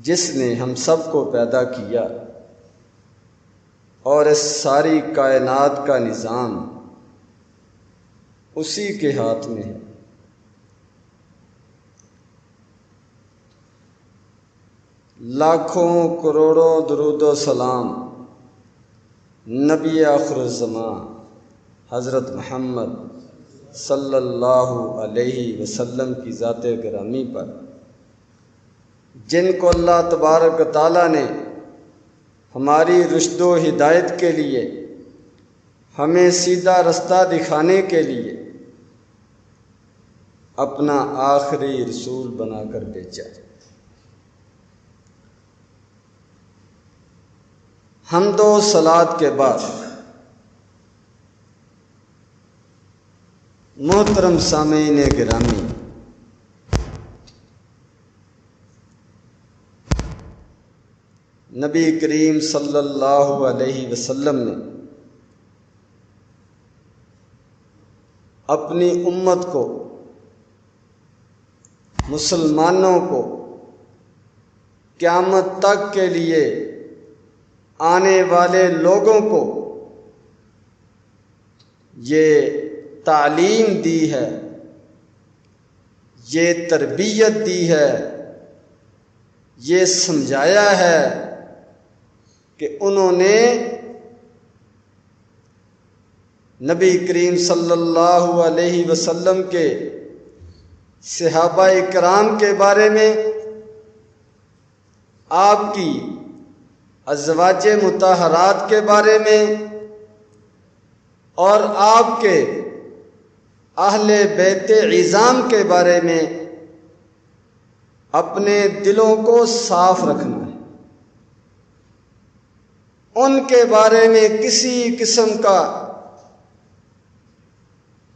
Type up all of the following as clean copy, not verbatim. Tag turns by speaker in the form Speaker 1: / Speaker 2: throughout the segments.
Speaker 1: جس نے ہم سب کو پیدا کیا اور اس ساری کائنات کا نظام اسی کے ہاتھ میں ہے۔ لاکھوں کروڑوں درود و سلام نبی آخر الزمان حضرت محمد صلی اللہ علیہ وسلم کی ذات گرامی پر، جن کو اللہ تبارک و تعالیٰ نے ہماری رشد و ہدایت کے لیے، ہمیں سیدھا رستہ دکھانے کے لیے اپنا آخری رسول بنا کر بھیجا۔ حمد و صلوات کے بعد محترم سامعین گرامی، نبی کریم صلی اللہ علیہ وسلم نے اپنی امت کو، مسلمانوں کو قیامت تک کے لیے آنے والے لوگوں کو یہ تعلیم دی ہے، یہ تربیت دی ہے، یہ سمجھایا ہے کہ انہوں نے نبی کریم صلی اللہ علیہ وسلم کے صحابہ کرام کے بارے میں، آپ کی ازواج مطہرات کے بارے میں اور آپ کے اہل بیت عظام کے بارے میں اپنے دلوں کو صاف رکھنا ہے۔ ان کے بارے میں کسی قسم کا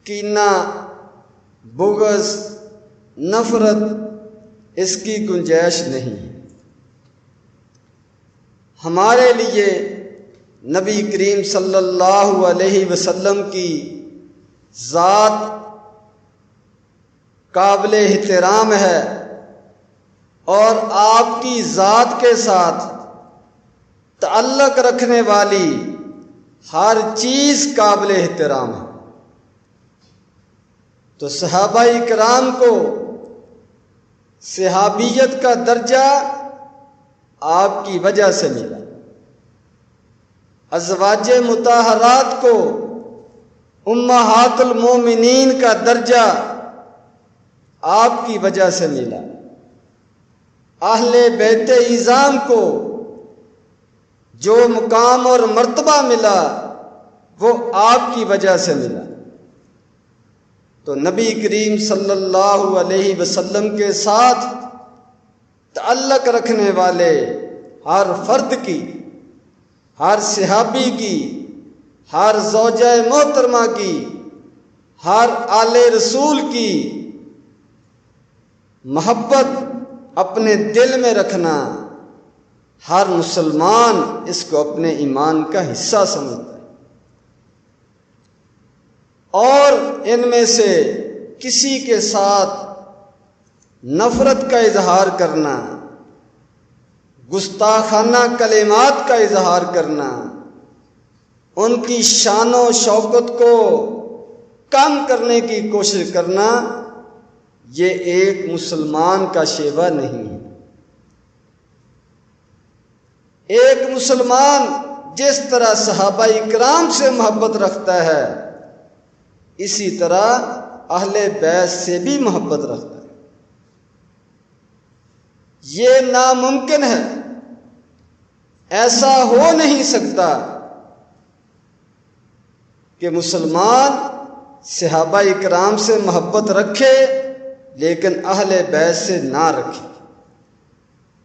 Speaker 1: کینہ، بغض، نفرت اس کی گنجائش نہیں ہے۔ ہمارے لیے نبی کریم صلی اللہ علیہ وسلم کی ذات قابل احترام ہے اور آپ کی ذات کے ساتھ تعلق رکھنے والی ہر چیز قابل احترام ہے۔ تو صحابہ کرام کو صحابیت کا درجہ آپ کی وجہ سے ملا، ازواج مطہرات کو امہات المومنین کا درجہ آپ کی وجہ سے ملا، اہل بیت عظام کو جو مقام اور مرتبہ ملا وہ آپ کی وجہ سے ملا۔ تو نبی کریم صلی اللہ علیہ وسلم کے ساتھ تعلق رکھنے والے ہر فرد کی، ہر صحابی کی، ہر زوجہ محترمہ کی، ہر آل رسول کی محبت اپنے دل میں رکھنا، ہر مسلمان اس کو اپنے ایمان کا حصہ سمجھتا ہے۔ اور ان میں سے کسی کے ساتھ نفرت کا اظہار کرنا، گستاخانہ کلمات کا اظہار کرنا، ان کی شان و شوکت کو کم کرنے کی کوشش کرنا، یہ ایک مسلمان کا شیوہ نہیں ہے۔ ایک مسلمان جس طرح صحابہ کرام سے محبت رکھتا ہے، اسی طرح اہل بیت سے بھی محبت رکھتا ہے۔ یہ ناممکن ہے، ایسا ہو نہیں سکتا کہ مسلمان صحابہ کرام سے محبت رکھے لیکن اہل بیت سے نہ رکھے،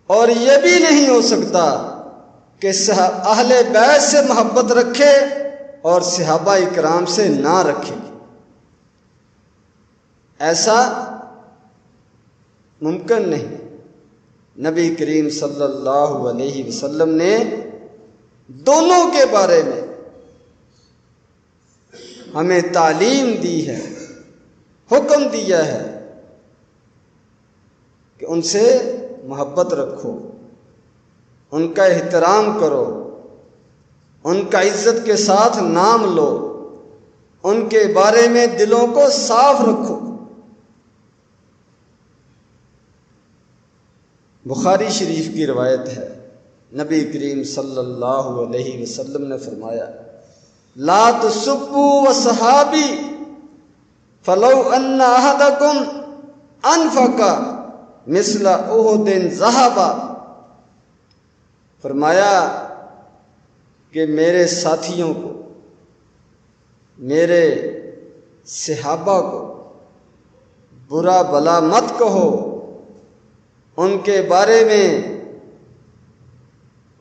Speaker 1: اور یہ بھی نہیں ہو سکتا کہ اہل بیت سے محبت رکھے اور صحابہ کرام سے نہ رکھے۔ ایسا ممکن نہیں۔ نبی کریم صلی اللہ علیہ وسلم نے دونوں کے بارے میں ہمیں تعلیم دی ہے، حکم دیا ہے کہ ان سے محبت رکھو، ان کا احترام کرو، ان کا عزت کے ساتھ نام لو، ان کے بارے میں دلوں کو صاف رکھو۔ بخاری شریف کی روایت ہے، نبی کریم صلی اللہ علیہ وسلم نے فرمایا، لا تسبوا وصحابی فلو ان احدکم انفق مثل احد ذهبا۔ فرمایا کہ میرے ساتھیوں کو، میرے صحابہ کو برا بلا مت کہو، ان کے بارے میں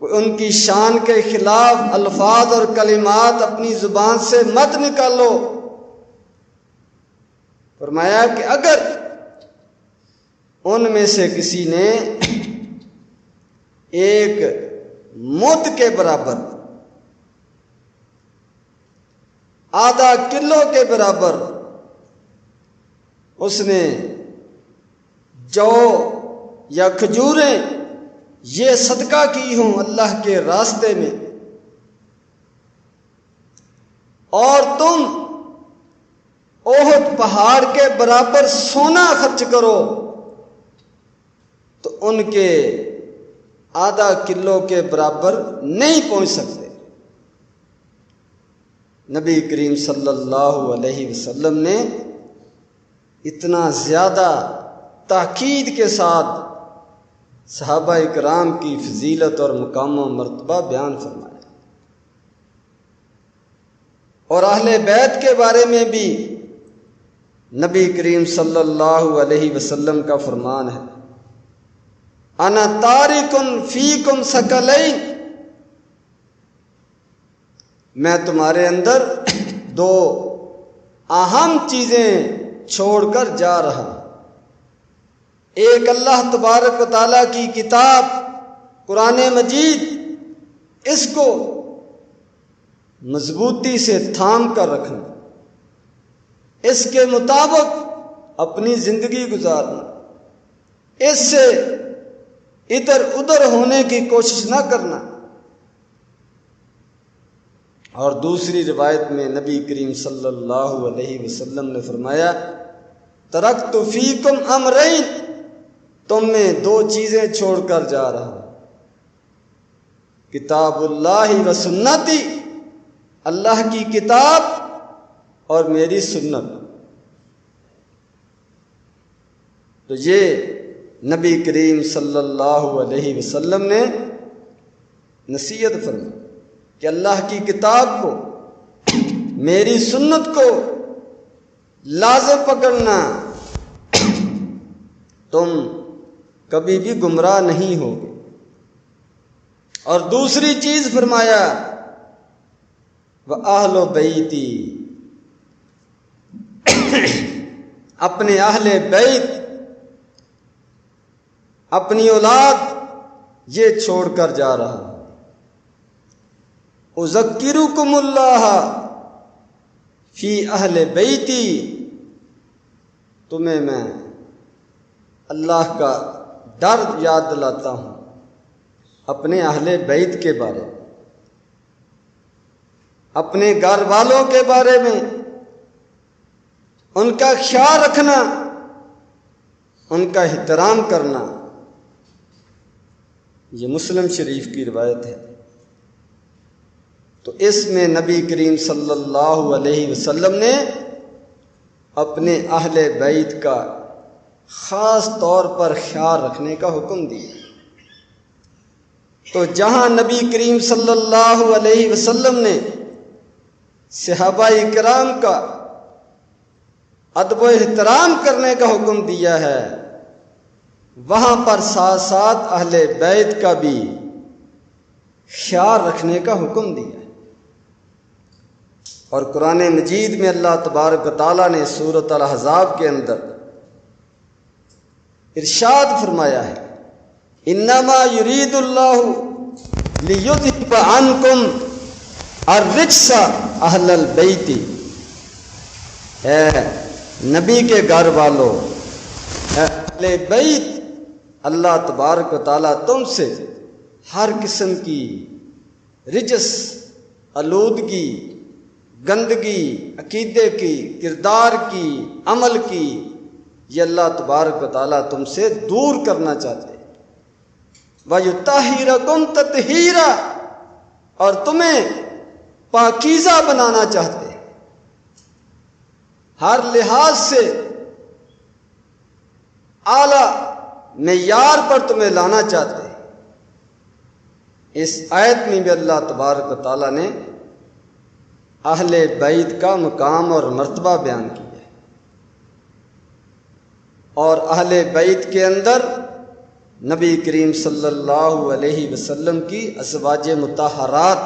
Speaker 1: ان کی شان کے خلاف الفاظ اور کلمات اپنی زبان سے مت نکالو۔ فرمایا کہ اگر ان میں سے کسی نے ایک مد کے برابر، آدھا کلو کے برابر اس نے جو یا کھجوریں یہ صدقہ کی ہوں اللہ کے راستے میں، اور تم احد پہاڑ کے برابر سونا خرچ کرو، تو ان کے آدھا کلو کے برابر نہیں پہنچ سکتے۔ نبی کریم صلی اللہ علیہ وسلم نے اتنا زیادہ تاکید کے ساتھ صحابہ اکرام کی فضیلت اور مقام و مرتبہ بیان فرمایا، اور اہل بیت کے بارے میں بھی نبی کریم صلی اللہ علیہ وسلم کا فرمان ہے، انا تارکن فیکم ثقلین، میں تمہارے اندر دو اہم چیزیں چھوڑ کر جا رہا ہوں۔ ایک اللہ تبارک و تعالیٰ کی کتاب قرآن مجید، اس کو مضبوطی سے تھام کر رکھنا، اس کے مطابق اپنی زندگی گزارنا، اس سے ادھر ادھر ہونے کی کوشش نہ کرنا۔ اور دوسری روایت میں نبی کریم صلی اللہ علیہ وسلم نے فرمایا، ترکت فیکم امرین، تم میں دو چیزیں چھوڑ کر جا رہا ہوں، کتاب اللہ و سنتی، اللہ کی کتاب اور میری سنت۔ تو یہ نبی کریم صلی اللہ علیہ وسلم نے نصیحت فرمائی کہ اللہ کی کتاب کو، میری سنت کو لازم پکڑنا، تم کبھی بھی گمراہ نہیں ہوگے۔ اور دوسری چیز فرمایا، وَأَهْلُ بَيْتِي، اپنے اہل بیت، اپنی اولاد یہ چھوڑ کر جا رہا ہوں۔ اذکرکم اللہ فی اہل بیتی، تمہیں میں اللہ کا ڈر یاد دلاتا ہوں اپنے اہل بیت کے بارے میں، اپنے گھر والوں کے بارے میں، ان کا خیال رکھنا، ان کا احترام کرنا۔ یہ مسلم شریف کی روایت ہے۔ تو اس میں نبی کریم صلی اللہ علیہ وسلم نے اپنے اہل بیت کا خاص طور پر خیال رکھنے کا حکم دیا۔ تو جہاں نبی کریم صلی اللہ علیہ وسلم نے صحابہ کرام کا ادب و احترام کرنے کا حکم دیا ہے، وہاں پر ساتھ ساتھ اہل بیت کا بھی خیال رکھنے کا حکم دیا ہے۔ اور قرآن مجید میں اللہ تبارک و تعالیٰ نے سورۃ الاحزاب کے اندر ارشاد فرمایا ہے، انما یرید اللہ لیذھب عنکم الرجس اہل البیت، اے نبی کے گھر والوں، اے اہل بیت، اللہ تبارک و تعالیٰ تم سے ہر قسم کی رجس، آلودگی، گندگی، عقیدے کی، کردار کی، عمل کی، یہ اللہ تبارک و تعالیٰ تم سے دور کرنا چاہتے ہیں۔ وَيُطَهِّرَكُمْ تَطْهِيرًا، اور تمہیں پاکیزہ بنانا چاہتے ہیں، ہر لحاظ سے اعلیٰ معیار پر تمہیں لانا چاہتے ہیں۔ اس آیت میں بھی اللہ تبارک و تعالیٰ نے اہل بیت کا مقام اور مرتبہ بیان کیا ہے، اور اہل بیت کے اندر نبی کریم صلی اللہ علیہ وسلم کی ازواج مطہرات،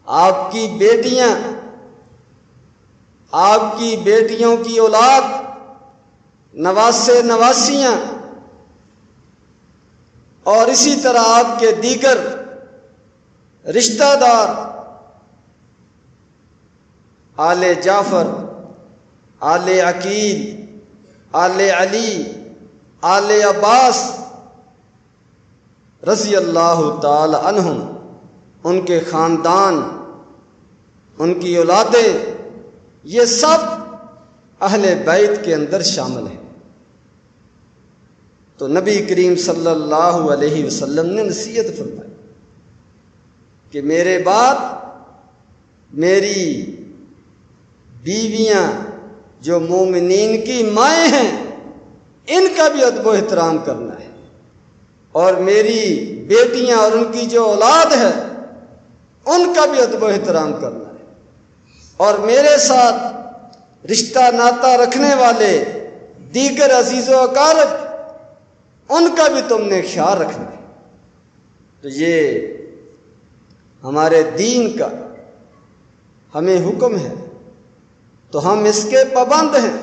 Speaker 1: آپ کی بیٹیاں، آپ کی بیٹیوں کی اولاد، نواسے نواسیاں، اور اسی طرح آپ کے دیگر رشتہ دار، آل جعفر، آل عقیل، آل علی، آل عباس رضی اللہ تعالی عنہم، ان کے خاندان، ان کی اولادیں، یہ سب اہل بیت کے اندر شامل ہیں۔ تو نبی کریم صلی اللہ علیہ وسلم نے نصیحت فرمائی کہ میرے بعد میری بیویاں جو مومنین کی مائیں ہیں، ان کا بھی ادب و احترام کرنا ہے، اور میری بیٹیاں اور ان کی جو اولاد ہے ان کا بھی ادب و احترام کرنا ہے، اور میرے ساتھ رشتہ ناتا رکھنے والے دیگر عزیز و اقارب، ان کا بھی تم نے خیال رکھنا ہے۔ تو یہ ہمارے دین کا ہمیں حکم ہے، تو ہم اس کے پابند ہیں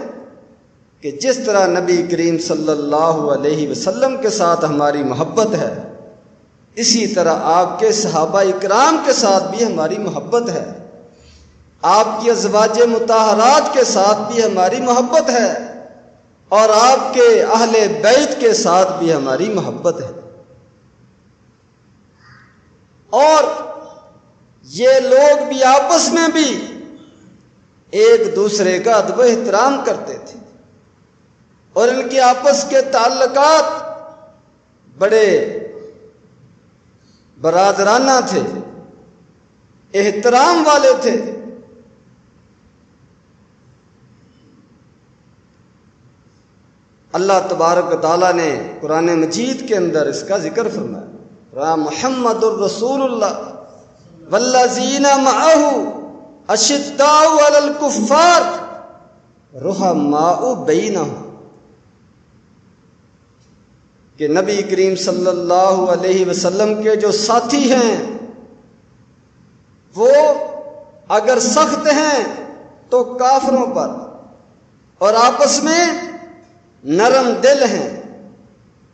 Speaker 1: کہ جس طرح نبی کریم صلی اللہ علیہ وسلم کے ساتھ ہماری محبت ہے، اسی طرح آپ کے صحابہ اکرام کے ساتھ بھی ہماری محبت ہے، آپ کی ازواج مطہرات کے ساتھ بھی ہماری محبت ہے، اور آپ کے اہل بیت کے ساتھ بھی ہماری محبت ہے۔ اور یہ لوگ بھی آپس میں بھی ایک دوسرے کا ادب و احترام کرتے تھے، اور ان کے آپس کے تعلقات بڑے برادرانہ تھے، احترام والے تھے۔ اللہ تبارک و تعالیٰ نے قرآن مجید کے اندر اس کا ذکر فرمایا، محمد الرسول اللہ والذین معہ اشداء علی الکفار رحماء بینہم، کہ نبی کریم صلی اللہ علیہ وسلم کے جو ساتھی ہیں وہ اگر سخت ہیں تو کافروں پر، اور آپس میں نرم دل ہیں،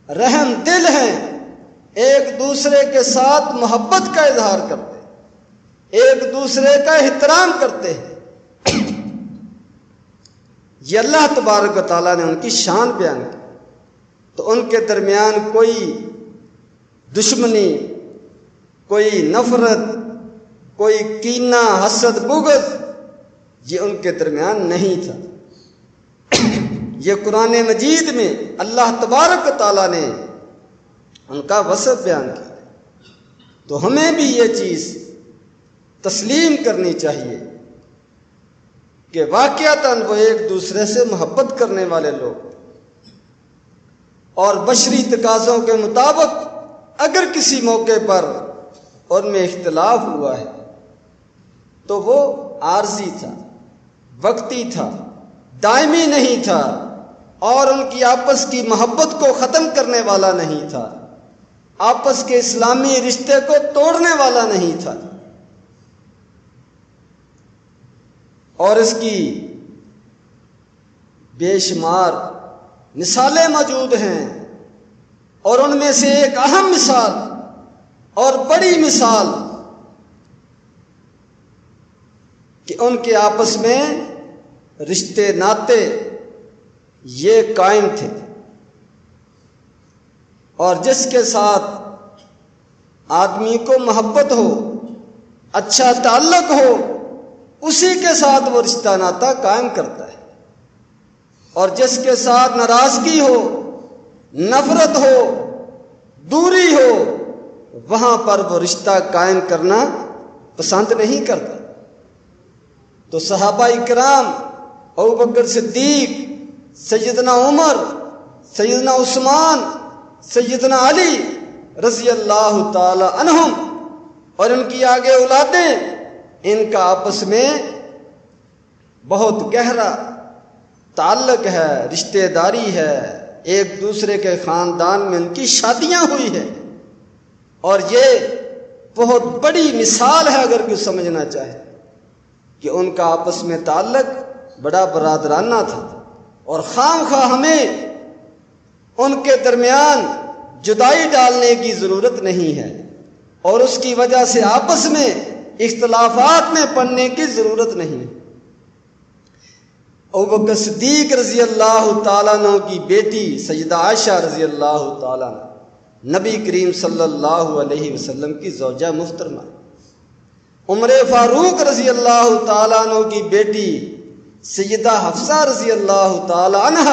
Speaker 1: رحم دل ہیں، ایک دوسرے کے ساتھ محبت کا اظہار کرتے، ایک دوسرے کا احترام کرتے ہیں۔ یہ اللہ تبارک و تعالیٰ نے ان کی شان بیان کی، تو ان کے درمیان کوئی دشمنی، کوئی نفرت، کوئی کینہ، حسد، بغض، یہ ان کے درمیان نہیں تھا۔ یہ قرآن مجید میں اللہ تبارک و تعالیٰ نے ان کا وصف بیان کیا، تو ہمیں بھی یہ چیز تسلیم کرنی چاہیے کہ واقعتاً وہ ایک دوسرے سے محبت کرنے والے لوگ، اور بشری تقاضوں کے مطابق اگر کسی موقع پر ان میں اختلاف ہوا ہے تو وہ عارضی تھا، وقتی تھا، دائمی نہیں تھا، اور ان کی آپس کی محبت کو ختم کرنے والا نہیں تھا، آپس کے اسلامی رشتے کو توڑنے والا نہیں تھا۔ اور اس کی بے شمار مثالیں موجود ہیں، اور ان میں سے ایک اہم مثال اور بڑی مثال کہ ان کے آپس میں رشتے ناتے یہ قائم تھے، اور جس کے ساتھ آدمی کو محبت ہو، اچھا تعلق ہو، اسی کے ساتھ وہ رشتہ ناتا قائم کرتا ہے، اور جس کے ساتھ ناراضگی ہو، نفرت ہو، دوری ہو، وہاں پر وہ رشتہ قائم کرنا پسند نہیں کرتا۔ تو صحابہ اکرام، ابوبکر صدیق، سیدنا عمر، سیدنا عثمان، سیدنا علی رضی اللہ تعالی عنہم، اور ان کی آگے اولادیں، ان کا آپس میں بہت گہرا تعلق ہے، رشتہ داری ہے، ایک دوسرے کے خاندان میں ان کی شادیاں ہوئی ہیں، اور یہ بہت بڑی مثال ہے اگر کوئی سمجھنا چاہے کہ ان کا آپس میں تعلق بڑا برادرانہ تھا، اور خواہ خواہ ہمیں ان کے درمیان جدائی ڈالنے کی ضرورت نہیں ہے، اور اس کی وجہ سے آپس میں اختلافات میں پڑنے کی ضرورت نہیں ہے۔ ابوبکر صدیق رضی اللہ تعالیٰ عنہ کی بیٹی سیدہ عائشہ رضی اللہ تعالیٰ عنہ نبی کریم صلی اللہ علیہ وسلم کی زوجہ محترمہ، عمر فاروق رضی اللہ تعالیٰ عنہ کی بیٹی سیدہ حفصہ رضی اللہ تعالیٰ عنہ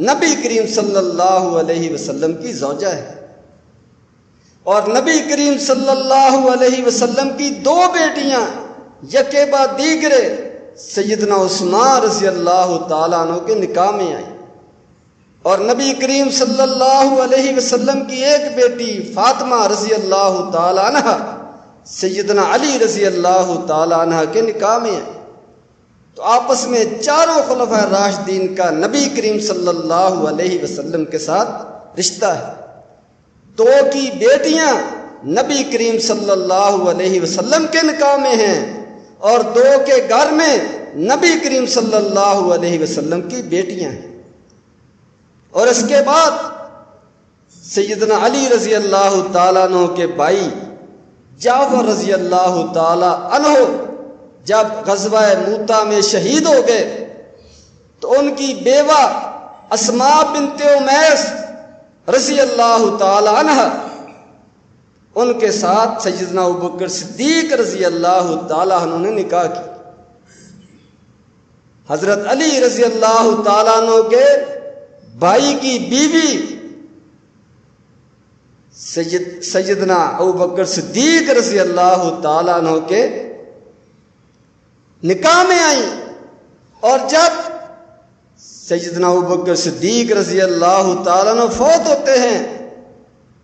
Speaker 1: نبی کریم صلی اللہ علیہ وسلم کی زوجہ ہے، اور نبی کریم صلی اللہ علیہ وسلم کی دو بیٹیاں یکے بعد دیگرے سیدنا عثمان رضی اللہ تعالیٰ عنہ کے نکاح میں آئیں، اور نبی کریم صلی اللہ علیہ وسلم کی ایک بیٹی فاطمہ رضی اللہ تعالیٰ عنہ سیدنا علی رضی اللہ تعالیٰ عنہ کے نکاح میں آئیں۔ تو آپس میں چاروں خلفاء راشدین کا نبی کریم صلی اللہ علیہ وسلم کے ساتھ رشتہ ہے۔ دو کی بیٹیاں نبی کریم صلی اللہ علیہ وسلم کے نکاح میں ہیں، اور دو کے گھر میں نبی کریم صلی اللہ علیہ وسلم کی بیٹیاں ہیں۔ اور اس کے بعد سیدنا علی رضی اللہ تعالیٰ عنہ کے بھائی جعفر رضی اللہ تعالیٰ عنہ جب غزوہ موتا میں شہید ہو گئے تو ان کی بیوہ اسماء بنت امیس رضی اللہ تعالیٰ عنہ ان کے ساتھ سیدنا ابوبکر صدیق رضی اللہ تعالیٰ عنہ نے نکاح کی۔ حضرت علی رضی اللہ تعالیٰ عنہ کے بھائی کی بیوی سیدنا ابوبکر صدیق رضی اللہ تعالیٰ عنہ کے نکاح میں آئیں، اور جب سیدنا ابوبکر صدیق رضی اللہ تعالیٰ عنہ فوت ہوتے ہیں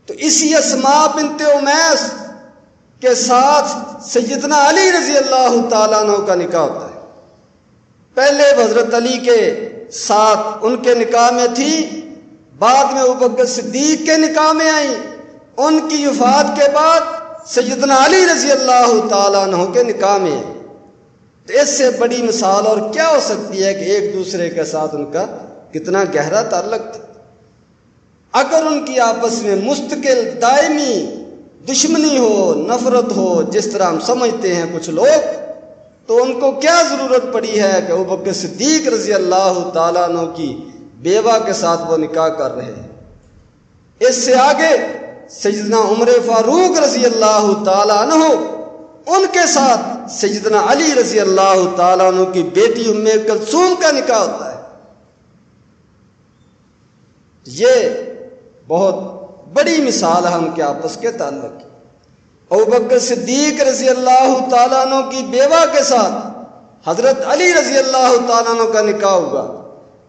Speaker 1: تو اسی اسماء بنت امیس کے ساتھ سیدنا علی رضی اللہ تعالیٰ عنہ کا نکاح ہوتا ہے۔ پہلے حضرت علی کے ساتھ ان کے نکاح میں تھی، بعد میں ابوبکر صدیق کے نکاح میں آئیں، ان کی وفات کے بعد سیدنا علی رضی اللہ تعالیٰ عنہ کے نکاح میں آئیں۔ تو اس سے بڑی مثال اور کیا ہو سکتی ہے کہ ایک دوسرے کے ساتھ ان کا کتنا گہرا تعلق تھا۔ اگر ان کی آپس میں مستقل دائمی دشمنی ہو، نفرت ہو، جس طرح ہم سمجھتے ہیں کچھ لوگ، تو ان کو کیا ضرورت پڑی ہے کہ ابوبکر صدیق رضی اللہ تعالیٰ عنہ کی بیوہ کے ساتھ وہ نکاح کر رہے ہیں۔ اس سے آگے سیدنا عمر فاروق رضی اللہ تعالیٰ عنہ ان کے ساتھ سیدنا علی رضی اللہ تعالیٰ عنہ کی بیٹی ام کلثوم کا نکاح ہوتا ہے۔ یہ بہت بڑی مثال ہے ہم کے آپس کے تعلق کی۔ ابوبکر صدیق رضی اللہ تعالیٰ عنہ کی بیوہ کے ساتھ حضرت علی رضی اللہ تعالیٰ عنہ کا نکاح ہوا،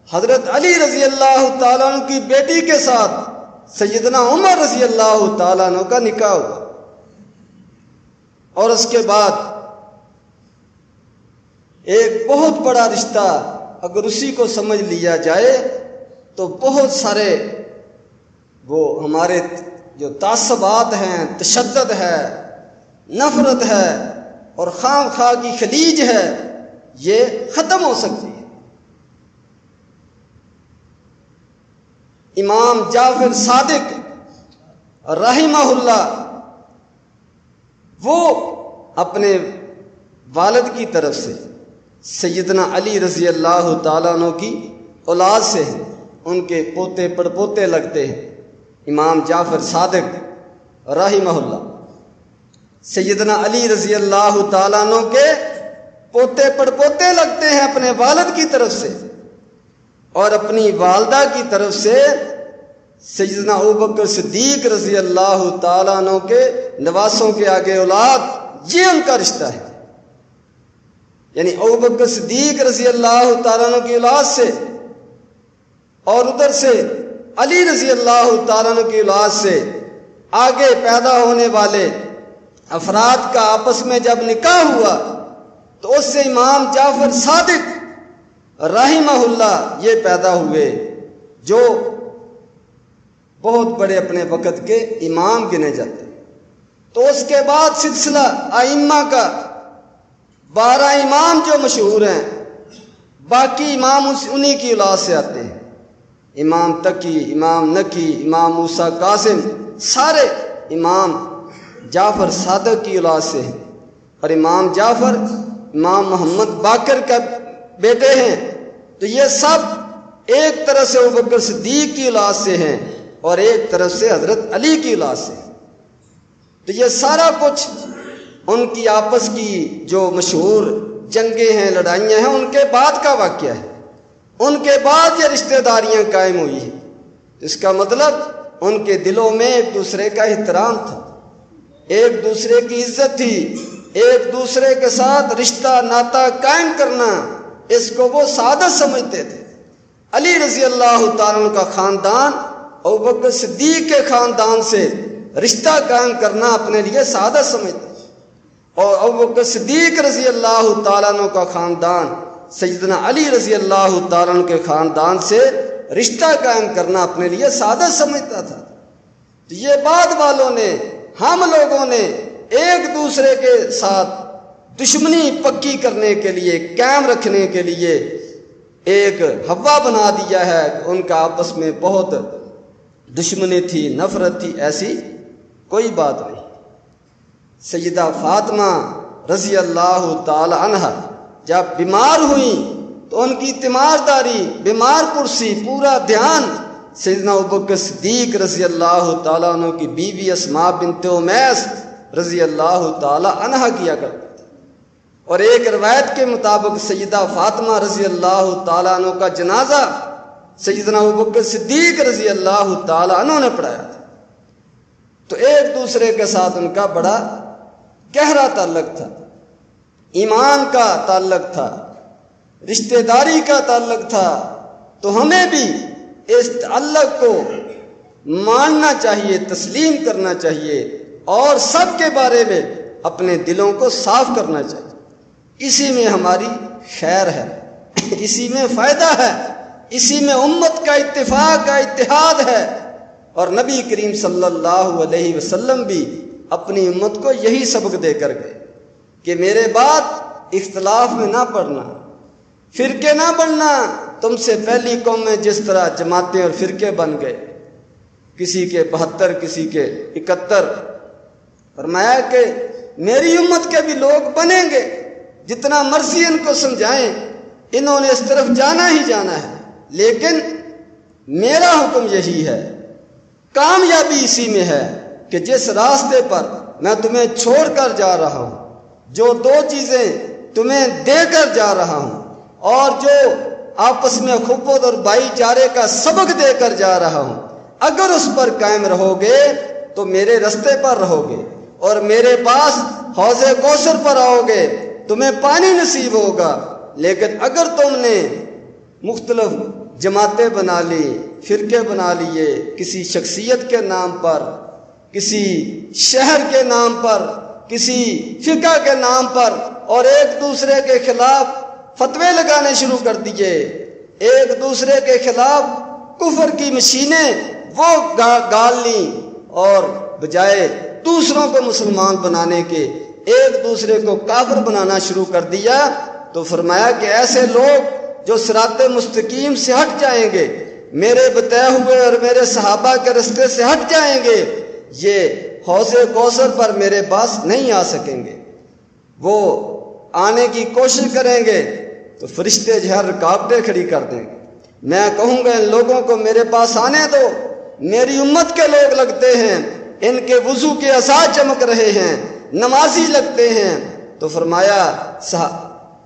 Speaker 1: حضرت علی رضی اللہ تعالیٰ عنہ کی بیٹی کے ساتھ سیدنا عمر رضی اللہ تعالیٰ عنہ کا نکاح ہوا، اور اس کے بعد ایک بہت بڑا رشتہ اگر اسی کو سمجھ لیا جائے تو بہت سارے وہ ہمارے جو تعصبات ہیں، تشدد ہے، نفرت ہے اور خام خواہ کی خلیج ہے، یہ ختم ہو سکتی ہے۔ امام جعفر صادق رحمہ اللہ وہ اپنے والد کی طرف سے سیدنا علی رضی اللہ تعالیٰ عنہ کی اولاد سے ہیں، ان کے پوتے پڑپوتے لگتے ہیں۔ امام جعفر صادق رحمہ اللہ سیدنا علی رضی اللہ تعالیٰ عنہ کے پوتے پڑپوتے لگتے ہیں اپنے والد کی طرف سے، اور اپنی والدہ کی طرف سے سیدنا ابوبکر صدیق رضی اللہ تعالیٰ عنہ کے نواسوں کے آگے اولاد، یہ ان کا رشتہ ہے۔ یعنی ابوبکر صدیق رضی اللہ تعالیٰ عنہ کی اولاد سے اور ادھر سے علی رضی اللہ تعالیٰ عنہ کی اولاد سے آگے پیدا ہونے والے افراد کا آپس میں جب نکاح ہوا تو اس سے امام جعفر صادق رحمہ اللہ یہ پیدا ہوئے جو بہت بڑے اپنے وقت کے امام گنے جاتے۔ تو اس کے بعد سلسلہ ائمہ کا 12 امام جو مشہور ہیں، باقی امام انہی کی اولاد سے آتے ہیں۔ امام تقی، امام نقی، امام موسیٰ قاسم، سارے امام جعفر صادق کی اولاد سے ہیں، اور امام جعفر امام محمد باقر کا بیٹے ہیں۔ تو یہ سب ایک طرف سے ابوبکر صدیق کی اولاد سے ہیں اور ایک طرف سے حضرت علی کی اولاد سے ہیں۔ تو یہ سارا کچھ ان کی آپس کی جو مشہور جنگیں ہیں، لڑائیاں ہیں، ان کے بعد کا واقعہ ہے۔ ان کے بعد یہ رشتہ داریاں قائم ہوئی ہیں۔ اس کا مطلب ان کے دلوں میں ایک دوسرے کا احترام تھا، ایک دوسرے کی عزت تھی، ایک دوسرے کے ساتھ رشتہ ناتا قائم کرنا، اس کو وہ سعادت سمجھتے تھے۔ علی رضی اللہ تعالیٰ عنہ کا خاندان ابوبکر صدیق کے خاندان سے رشتہ قائم کرنا اپنے لیے سعادت سمجھتے تھے، اور ابوبکر صدیق رضی اللہ تعالیٰ عنہ کا خاندان سیدنا علی رضی اللہ تعالیٰ عنہ کے خاندان سے رشتہ قائم کرنا اپنے لیے سعادت سمجھتا تھا۔ تو یہ بعد والوں نے، ہم لوگوں نے ایک دوسرے کے ساتھ دشمنی پکی کرنے کے لیے، قائم رکھنے کے لیے ایک ہوا بنا دیا ہے کہ ان کا آپس میں بہت دشمنی تھی، نفرت تھی، ایسی کوئی بات نہیں۔ سیدہ فاطمہ رضی اللہ تعالی عنہ جب بیمار ہوئیں تو ان کی تیمارداری، بیمار پرسی، پورا دھیان سیدنا ابوبکر صدیق رضی اللہ تعالیٰ عنہ کی بیوی اسماء بنت امیس رضی اللہ تعالیٰ عنہ کیا کرتے تھے۔ اور ایک روایت کے مطابق سیدہ فاطمہ رضی اللہ تعالیٰ عنہ کا جنازہ سیدنا ابوبکر صدیق رضی اللہ تعالیٰ عنہ نے پڑھایا تھا۔ تو ایک دوسرے کے ساتھ ان کا بڑا گہرا تعلق تھا، ایمان کا تعلق تھا، رشتہ داری کا تعلق تھا۔ تو ہمیں بھی اس تعلق کو ماننا چاہیے، تسلیم کرنا چاہیے، اور سب کے بارے میں اپنے دلوں کو صاف کرنا چاہیے۔ اسی میں ہماری خیر ہے، اسی میں فائدہ ہے، اسی میں امت کا اتفاق کا اتحاد ہے۔ اور نبی کریم صلی اللہ علیہ وسلم بھی اپنی امت کو یہی سبق دے کر گئے کہ میرے بعد اختلاف میں نہ پڑنا، فرقے نہ بننا۔ تم سے پہلی قوم میں جس طرح جماعتیں اور فرقے بن گئے، کسی کے 72، کسی کے 71، فرمایا کہ میری امت کے بھی لوگ بنیں گے، جتنا مرضی ان کو سمجھائیں، انہوں نے اس طرف جانا ہی جانا ہے، لیکن میرا حکم یہی ہے، کامیابی اسی میں ہے کہ جس راستے پر میں تمہیں چھوڑ کر جا رہا ہوں، جو 2 چیزیں تمہیں دے کر جا رہا ہوں، اور جو آپس میں اخوت اور بھائی چارے کا سبق دے کر جا رہا ہوں، اگر اس پر قائم رہو گے تو میرے رستے پر رہو گے، اور میرے پاس حوض کوثر پر آؤ گے، تمہیں پانی نصیب ہوگا۔ لیکن اگر تم نے مختلف جماعتیں بنا لی، فرقے بنا لیے، کسی شخصیت کے نام پر، کسی شہر کے نام پر، کسی فقہ کے نام پر، اور ایک دوسرے کے خلاف فتوے لگانے شروع کر دیے، ایک دوسرے کے خلاف کفر کی مشینیں وہ گال لیں، اور بجائے دوسروں کو مسلمان بنانے کے ایک دوسرے کو کافر بنانا شروع کر دیا، تو فرمایا کہ ایسے لوگ جو صراط مستقیم سے ہٹ جائیں گے، میرے بتائے ہوئے اور میرے صحابہ کے رستے سے ہٹ جائیں گے، یہ حوض کوثر پر میرے پاس نہیں آ سکیں گے۔ وہ آنے کی کوشش کریں گے تو فرشتے جو ہے رکاوٹیں کھڑی کر دیں گے۔ میں کہوں گا ان لوگوں کو میرے پاس آنے دو، میری امت کے لوگ لگتے ہیں، ان کے وضو کے اثار چمک رہے ہیں، نمازی لگتے ہیں، تو فرمایا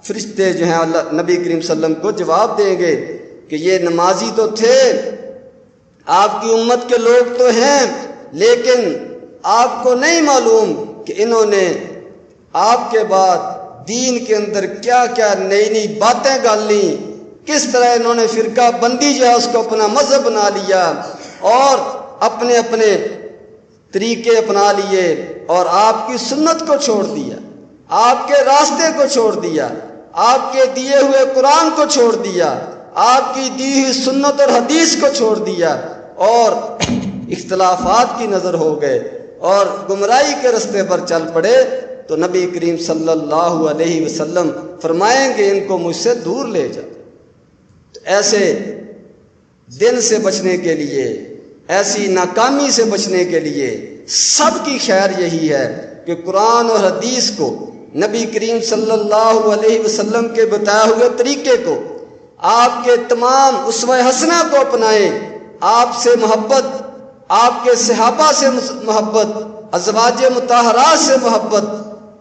Speaker 1: فرشتے جو ہیں اللہ نبی کریم صلی اللہ علیہ وسلم کو جواب دیں گے کہ یہ نمازی تو تھے، آپ کی امت کے لوگ تو ہیں، لیکن آپ کو نہیں معلوم کہ انہوں نے آپ کے بعد دین کے اندر کیا کیا نئی نئی باتیں ڈالیں، کس طرح انہوں نے فرقہ بندی جو ہے اس کو اپنا مذہب بنا لیا اور اپنے اپنے طریقے اپنا لیے اور آپ کی سنت کو چھوڑ دیا، آپ کے راستے کو چھوڑ دیا، آپ کے دیے ہوئے قرآن کو چھوڑ دیا، آپ کی دی ہوئی سنت اور حدیث کو چھوڑ دیا اور اختلافات کی نظر ہو گئے اور گمراہی کے رستے پر چل پڑے، تو نبی کریم صلی اللہ علیہ وسلم فرمائیں گے ان کو مجھ سے دور لے جا۔ تو ایسے دن سے بچنے کے لیے، ایسی ناکامی سے بچنے کے لیے سب کی خیر یہی ہے کہ قرآن اور حدیث کو، نبی کریم صلی اللہ علیہ وسلم کے بتائے ہوئے طریقے کو، آپ کے تمام اسوہ حسنہ کو اپنائیں، آپ سے محبت، آپ کے صحابہ سے محبت، ازواج مطہرات سے محبت،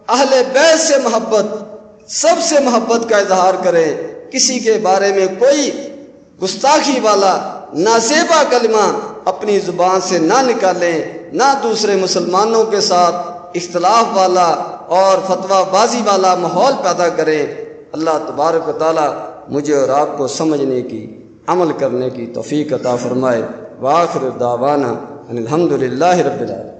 Speaker 1: اہل بیت سے محبت، سب سے محبت کا اظہار کریں، کسی کے بارے میں کوئی گستاخی والا نازیبا کلمہ اپنی زبان سے نہ نکالیں، نہ دوسرے مسلمانوں کے ساتھ اختلاف والا اور فتویٰ بازی والا ماحول پیدا کریں۔ اللہ تبارک و تعالی مجھے اور آپ کو سمجھنے کی، عمل کرنے کی توفیق عطا فرمائے۔ وآخر دعوانا ان الحمد للہ رب العالمین۔